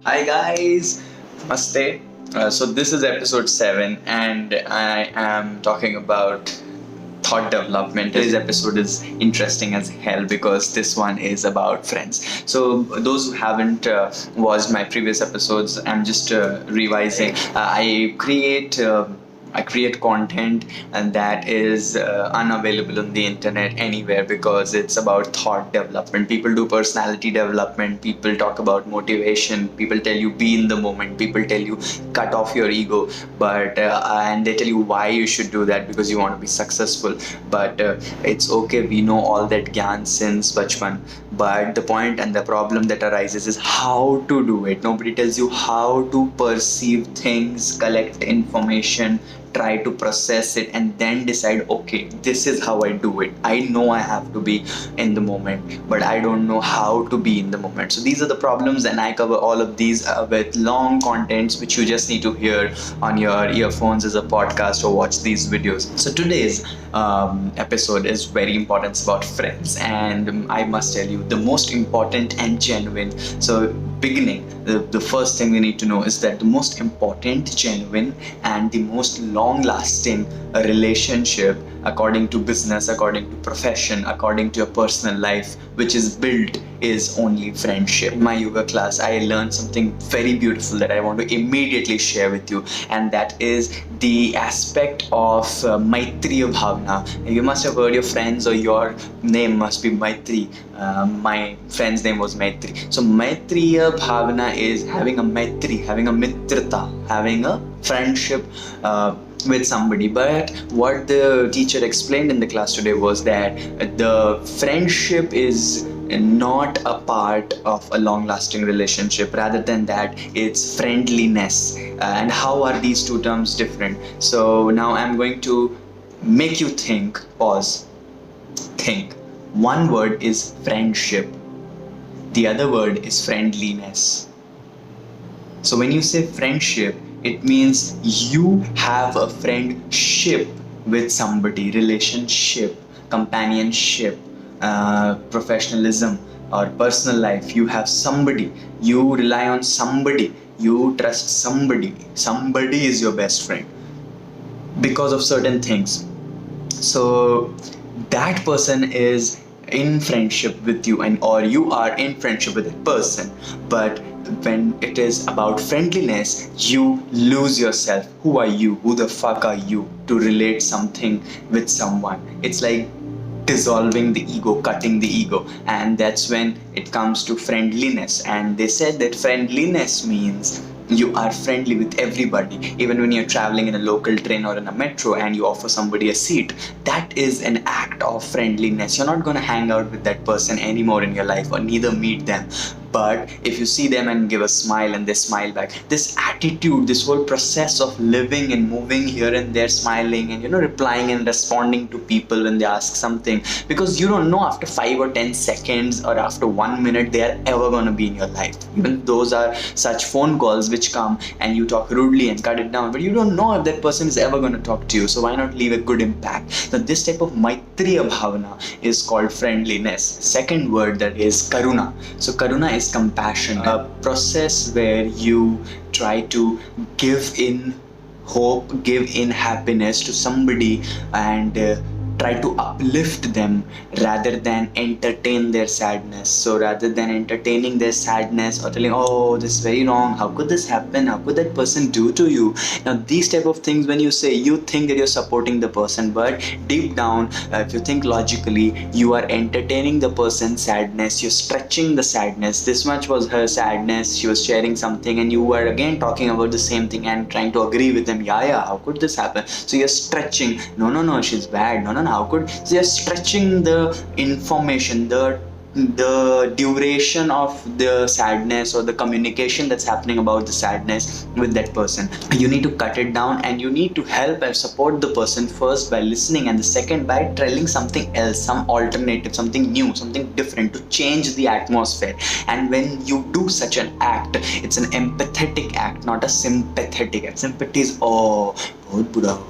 Hi guys, Namaste. So this is episode 7 and I am talking about thought development. Today's episode is interesting as hell because this one is about friends. So those who haven't watched my previous episodes, I'm just revising. I create content and that is unavailable on the internet anywhere because it's about thought development. People do personality development, people talk about motivation, people tell you be in the moment, people tell you cut off your ego, but and they tell you why you should do that because you want to be successful. But it's okay, we know all that gyan since bachpan, but the point and the problem that arises is how to do it. Nobody tells you how to perceive things, collect information, try to process it, and then decide, okay, this is how I do it. I know I have to be in the moment, but I don't know how to be in the moment. So these are the problems, and I cover all of these with long contents which you just need to hear on your earphones as a podcast or watch these videos. So today's episode is very important. It's about friends, and I must tell you the most important and genuine. So beginning, the first thing we need to know is that the most important, genuine, and the most long-lasting relationship, according to business, according to profession, according to your personal life, which is built, is only friendship. In my yoga class, I learned something very beautiful that I want to immediately share with you, and that is the aspect of Maitriya Bhavana. You must have heard your friends, or your name must be Maitri. My friend's name was Maitri. So Maitriya Bhavana is having a Maitri, having a Mitrata, having a friendship with somebody. But what the teacher explained in the class today was that the friendship is not a part of a long-lasting relationship. Rather than that, it's friendliness. And how are these two terms different? So now I'm going to make you think. Pause. Think. One word is friendship, the other word is friendliness. So when you say friendship, it means you have a friendship with somebody, relationship, companionship, professionalism, or personal life. You have somebody, you rely on somebody, you trust somebody. Somebody is your best friend because of certain things. So that person is in friendship with you, and or you are in friendship with that person. But when it is about friendliness, you lose yourself. Who are you? Who the fuck are you to relate something with someone? It's like dissolving the ego, cutting the ego, and that's when it comes to friendliness. And they said that friendliness means you are friendly with everybody. Even when you're traveling in a local train or in a metro and you offer somebody a seat, that is an act of friendliness. You're not going to hang out with that person anymore in your life, or neither meet them. But if you see them and give a smile and they smile back, this attitude, this whole process of living and moving here and there, smiling and replying and responding to people when they ask something, because you don't know after 5 or 10 seconds or after 1 minute they are ever going to be in your life. Even those are such phone calls which come and you talk rudely and cut it down, but you don't know if that person is ever going to talk to you. So why not leave a good impact? Now this type of Maitriya Bhavana is called friendliness. Second word, that is Karuna. So Karuna is compassion, a process where you try to give in hope, give in happiness to somebody, and try to uplift them rather than entertain their sadness. So rather than entertaining their sadness or telling, oh, this is very wrong, how could this happen, how could that person do to you? Now these type of things, when you say, you think that you're supporting the person, but deep down, if you think logically, you are entertaining the person's sadness, you're stretching the sadness. This much was her sadness, she was sharing something, and you were again talking about the same thing and trying to agree with them. Yeah, how could this happen? So you're stretching. No, she's bad. No, how could? So you're stretching the information, the duration of the sadness or the communication that's happening about the sadness with that person. You need to cut it down, and you need to help and support the person first by listening, and the second by telling something else, some alternative, something new, something different, to change the atmosphere. And when you do such an act, it's an empathetic act, not a sympathetic act. Sympathy is, oh, bahut bura hua.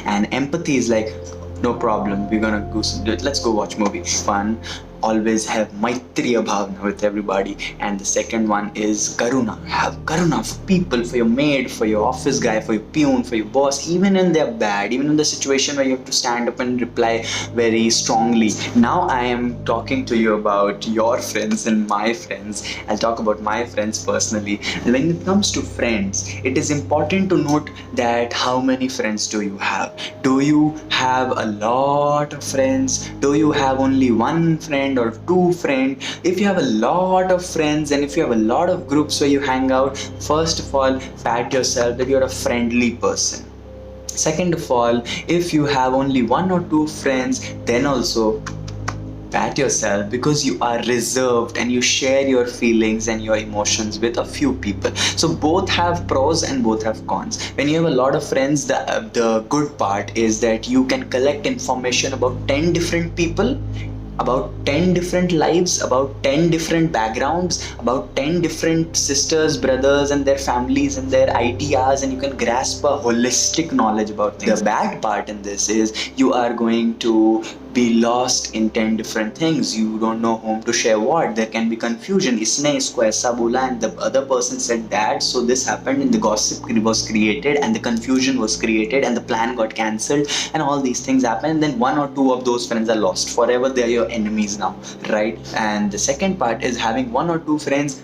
And empathy is like, no problem, we're gonna go, let's go watch movie, fun, always have Maitriya Bhavna with everybody. And the second one is Karuna. Have Karuna for people, for your maid, for your office guy, for your peon, for your boss, even when they're bad, even in the situation where you have to stand up and reply very strongly. Now I am talking to you about your friends and my friends. I'll talk about my friends personally. When it comes to friends, it is important to note that how many friends do you have? Do you have a lot of friends? Do you have only one friend or two friends? If you have a lot of friends and if you have a lot of groups where you hang out, first of all, pat yourself that you're a friendly person. Second of all, if you have only one or two friends, then also pat yourself because you are reserved and you share your feelings and your emotions with a few people. So both have pros and both have cons. When you have a lot of friends, the good part is that you can collect information about 10 different people, about 10 different lives, about 10 different backgrounds, about 10 different sisters, brothers and their families and their ideas, and you can grasp a holistic knowledge about things. The bad part in this is you are going to be lost in 10 different things. You don't know whom to share what. There can be confusion. Isne isko aisa bola and the other person said that, so this happened and the gossip was created and the confusion was created and the plan got cancelled and all these things happen, and then one or two of those friends are lost forever. They are your enemies now, right? And the second part is having one or two friends.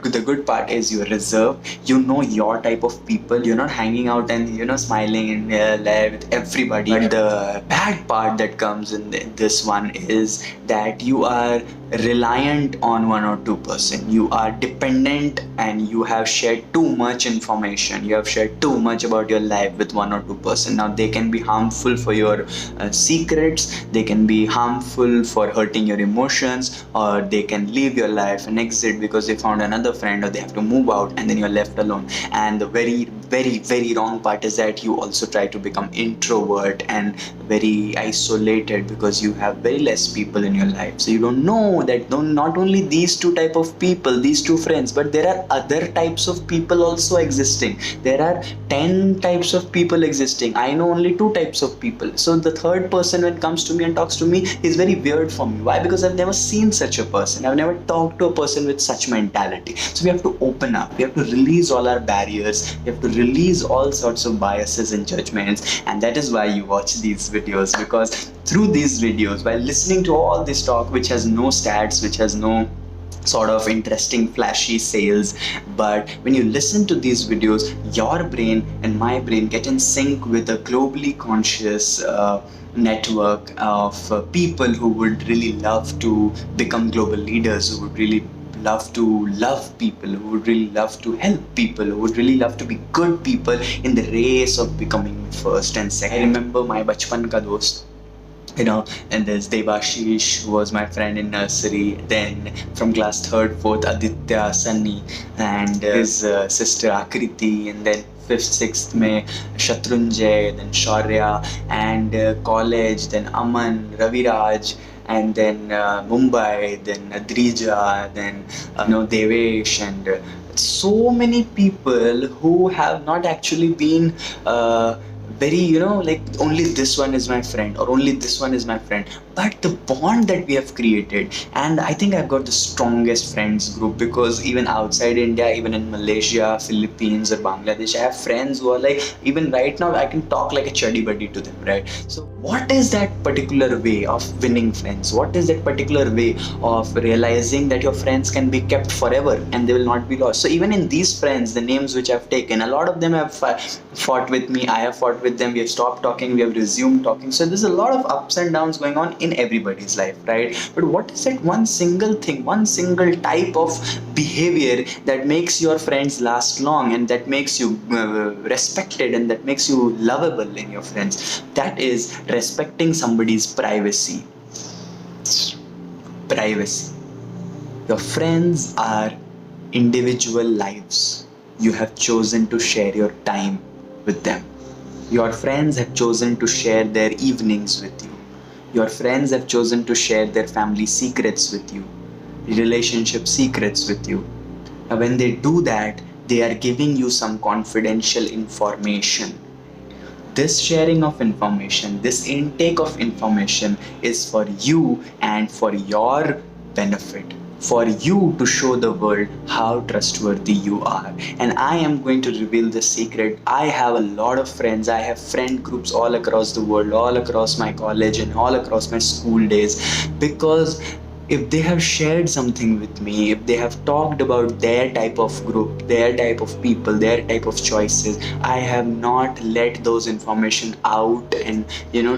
The good part is you're reserved. You know your type of people. You're not hanging out and smiling and with everybody. But the bad part that comes in this one is that you are reliant on one or two person. You are dependent and you have shared too much information. You have shared too much about your life with one or two person. Now they can be harmful for your secrets. They can be harmful for hurting your emotions, or they can leave your life and exit because they found another friend, or they have to move out and then you're left alone. And the very, very, very wrong part is that you also try to become introvert and very isolated because you have very less people in your life. So you don't know that not only these two type of people, these two friends, but there are other types of people also existing. There are 10 types of people existing. I know only two types of people. So the third person when comes to me and talks to me is very weird for me. Why? Because I've never seen such a person. I've never talked to a person with such mentality. So we have to open up. We have to release all our barriers. We have to release all sorts of biases and judgments. And that is why you watch these videos, because through these videos, while listening to all this talk which has no stats, which has no sort of interesting flashy sales, but when you listen to these videos, your brain and my brain get in sync with a globally conscious network of people who would really love to become global leaders, who would really love to love people, who would really love to help people, who would really love to be good people in the race of becoming first and second. I remember my bachpan ka dost, and there's Devashish, who was my friend in nursery. Then from class 3rd, 4th, Aditya, Sunny, and his sister Akriti, and then 5th, 6th mein Shatrunjay, then Shaurya, and college, then Aman, Raviraj, and then Mumbai, then Adrija, then Devesh, and so many people who have not actually been very like only this one is my friend or only this one is my friend, but the bond that we have created. And I think I've got the strongest friends group, because even outside India, even in Malaysia, Philippines or Bangladesh, I have friends who are like, even right now I can talk like a chuddy buddy to them, right? So what is that particular way of winning friends? What is that particular way of realizing that your friends can be kept forever and they will not be lost? So even in these friends, the names which I've taken, a lot of them have fought with me, I have fought with them, we have stopped talking, we have resumed talking. So there's a lot of ups and downs going on in everybody's life, right? But what is that one single thing, one single type of behavior that makes your friends last long and that makes you respected and that makes you lovable in your friends? That is respecting somebody's privacy. Privacy. Your friends are individual lives. You have chosen to share your time with them. Your friends have chosen to share their evenings with you. Your friends have chosen to share their family secrets with you, relationship secrets with you. Now, when they do that, they are giving you some confidential information. this sharing of information, this intake of information is for you and for your benefit, for you to show the world how trustworthy you are. And I am going to reveal the secret. I have a lot of friends. I have friend groups all across the world, all across my college and all across my school days, because if they have shared something with me, if they have talked about their type of group, their type of people, their type of choices, I have not let those information out and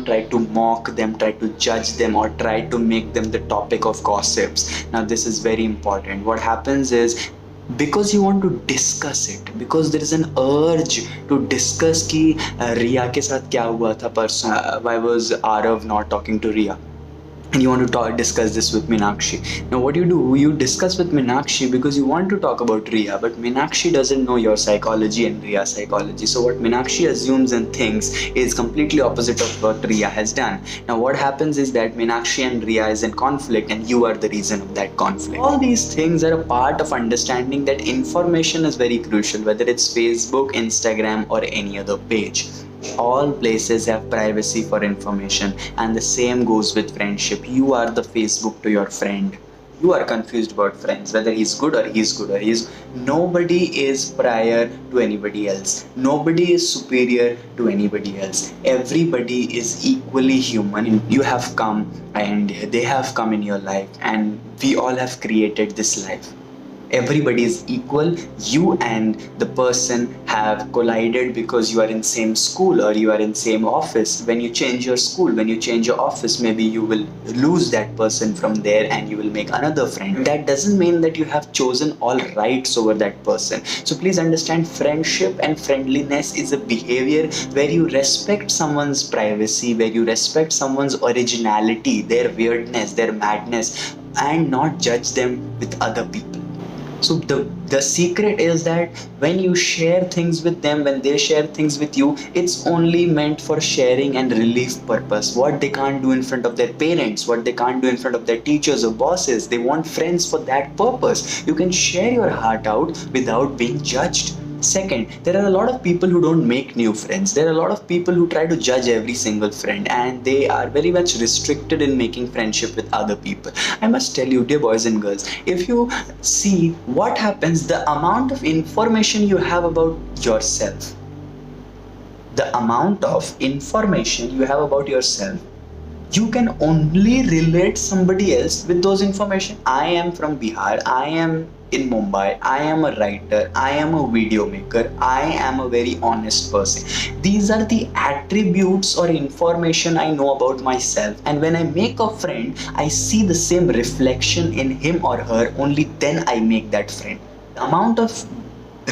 try to mock them, try to judge them, or try to make them the topic of gossips. Now this is very important. What happens is, because you want to discuss it, because there is an urge to discuss कि रिया के साथ क्या हुआ था परसों, why was Arav not talking to Riya, and you want to discuss this with Meenakshi. Now what do? You discuss with Meenakshi because you want to talk about Riya, but Meenakshi doesn't know your psychology and Riya's psychology. So what Meenakshi assumes and thinks is completely opposite of what Riya has done. Now what happens is that Meenakshi and Riya is in conflict, and you are the reason of that conflict. All these things are a part of understanding that information is very crucial, whether it's Facebook, Instagram, or any other page. All places have privacy for information, and the same goes with friendship. You are the Facebook to your friend. You are confused about friends, whether he's good or he's good or he's. Nobody is prior to anybody else. Nobody is superior to anybody else. Everybody is equally human. You have come and they have come in your life, and we all have created this life. Everybody is equal. You and the person have collided because you are in same school or you are in same office. When you change your school, when you change your office, maybe you will lose that person from there and you will make another friend. That doesn't mean that you have chosen all rights over that person. So please understand, friendship and friendliness is a behavior where you respect someone's privacy, where you respect someone's originality, their weirdness, their madness, and not judge them with other people. So the secret is that when you share things with them, when they share things with you, it's only meant for sharing and relief purpose. What they can't do in front of their parents, what they can't do in front of their teachers or bosses, they want friends for that purpose. You can share your heart out without being judged. Second, there are a lot of people who don't make new friends. There are a lot of people who try to judge every single friend, and they are very much restricted in making friendship with other people. I must tell you, dear boys and girls, if you see what happens, the amount of information you have about yourself, the amount of information you have about yourself, you can only relate somebody else with those information. I am from Bihar. I am in Mumbai. I am a writer. I am a video maker. I am a very honest person. These are the attributes or information I know about myself. And when I make a friend, I see the same reflection in him or her. Only then I make that friend. The amount of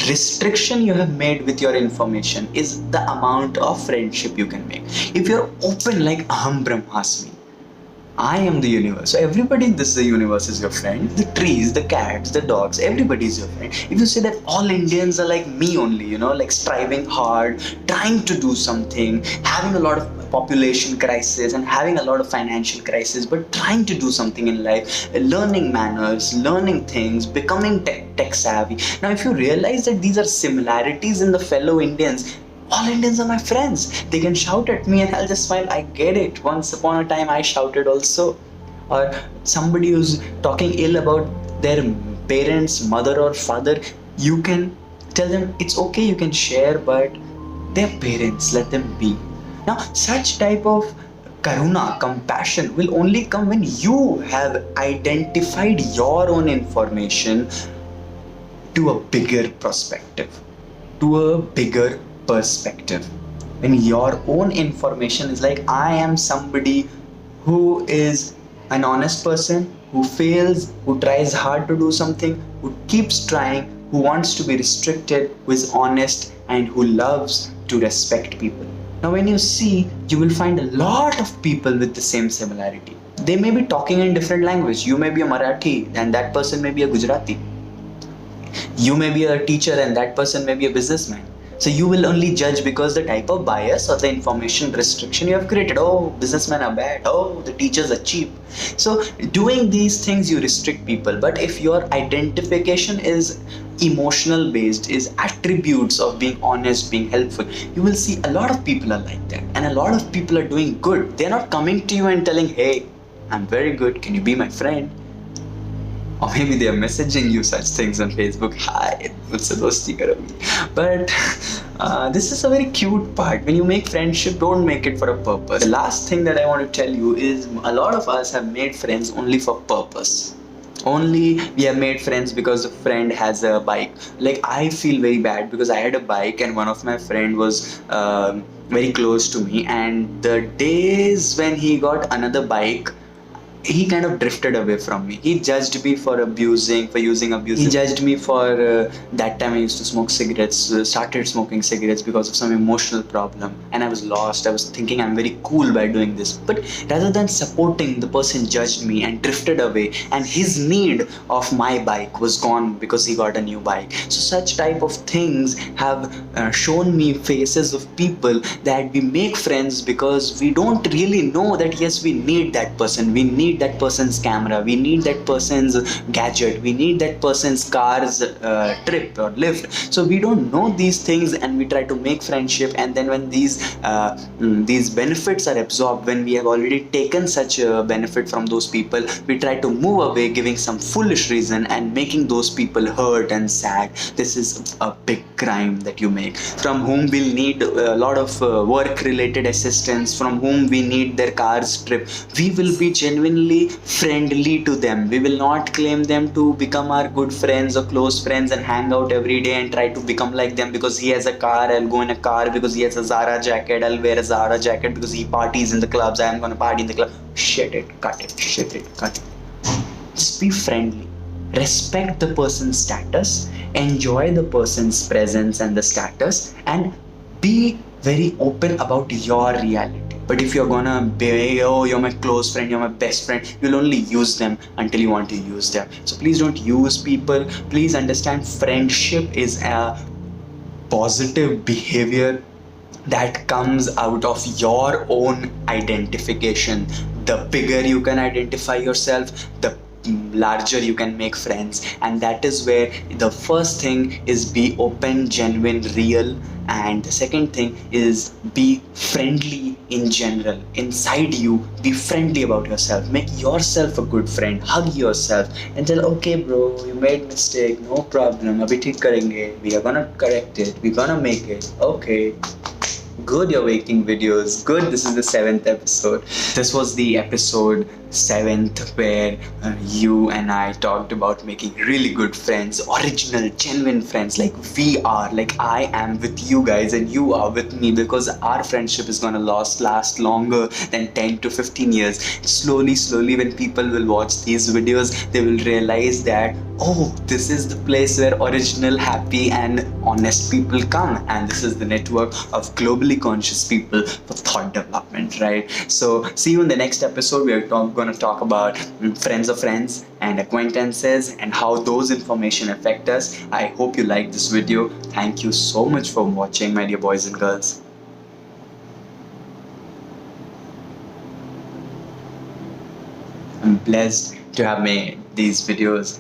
restriction you have made with your information is the amount of friendship you can make. If you're open like Aham Brahmasmi, I am the universe. So everybody in this universe is your friend. The trees, the cats, the dogs, everybody is your friend. If you say that all Indians are like me only, like striving hard, trying to do something, having a lot of population crisis and having a lot of financial crisis, but trying to do something in life, learning manners, learning things, becoming tech savvy. Now, if you realize that these are similarities in the fellow Indians, all Indians are my friends. They can shout at me and I'll just smile. I get it. Once upon a time I shouted also. Or somebody who's talking ill about their parents, mother or father, you can tell them it's okay, you can share, but they're parents, let them be. Now, such type of karuna, compassion will only come when you have identified your own information to a bigger perspective, to a bigger perspective. When your own information is like, I am somebody who is an honest person, who fails, who tries hard to do something, who keeps trying, who wants to be restricted, who is honest, and who loves to respect people. Now when you see, you will find a lot of people with the same similarity. They may be talking in different language. You may be a Marathi and that person may be a Gujarati. You may be a teacher and that person may be a businessman. So you will only judge because the type of bias or the information restriction you have created. Oh, businessmen are bad. Oh, the teachers are cheap. So doing these things, you restrict people. But if your identification is emotional based, is attributes of being honest, being helpful, you will see a lot of people are like that, and a lot of people are doing good. They're not coming to you and telling, hey, I'm very good, can you be my friend? Or maybe they are messaging you such things on Facebook, hi, mujhse dosti karogi. But this is a very cute part. When you make friendship, don't make it for a purpose. The last thing that I want to tell you is, a lot of us have made friends only for purpose. Only we have made friends because a friend has a bike. Like, I feel very bad because I had a bike and one of my friend was very close to me, and the days when he got another bike, he kind of drifted away from me. He judged me for using abuse. He judged me for that time I used to smoke cigarettes, started smoking cigarettes because of some emotional problem, and I was lost. I was thinking I'm very cool by doing this, but rather than supporting, the person judged me and drifted away, and his need of my bike was gone because he got a new bike. So such type of things have shown me faces of people that we make friends because we don't really know that yes, we need that person, we need that person's camera, we need that person's gadget, we need that person's car's trip or lift. So we don't know these things, and we try to make friendship, and then when these benefits are absorbed, when we have already taken such a benefit from those people, we try to move away, giving some foolish reason and making those people hurt and sad. This is a big crime that you make. From whom we'll need a lot of work related assistance, from whom we need their car's trip, we will be genuinely friendly to them. We will not claim them to become our good friends or close friends and hang out every day and try to become like them. Because he has a car, I'll go in a car. Because he has a Zara jacket, I'll wear a Zara jacket. Because he parties in the clubs, I'm gonna party in the club. Shit it, cut it, shit it, cut it. Just be friendly. Respect the person's status, enjoy the person's presence and the status, and be very open about your reality. But if you're gonna be, oh, you're my close friend, you're my best friend, you'll only use them until you want to use them. So please don't use people. Please understand, friendship is a positive behavior that comes out of your own identification. The bigger you can identify yourself, the larger you can make friends. And that is where the first thing is be open, genuine, real. And the second thing is be friendly in general. Inside you, be friendly about yourself. Make yourself a good friend. Hug yourself and tell, okay bro, you made mistake, no problem, abhi theek karenge, we are gonna correct it, we're gonna make it, okay. Good, you're making videos. Good, this is the 7th episode. This was the episode 7th where you and I talked about making really good friends, original, genuine friends, like we are, like I am with you guys and you are with me, because our friendship is gonna last longer than 10 to 15 years. Slowly, when people will watch these videos, they will realize that, oh, this is the place where original, happy and honest people come, and this is the network of globally conscious people for thought development, right? So see you in the next episode. We are going to talk about friends of friends and acquaintances and how those information affect us. I hope you liked this video. Thank you so much for watching, my dear boys and girls. I'm blessed to have made these videos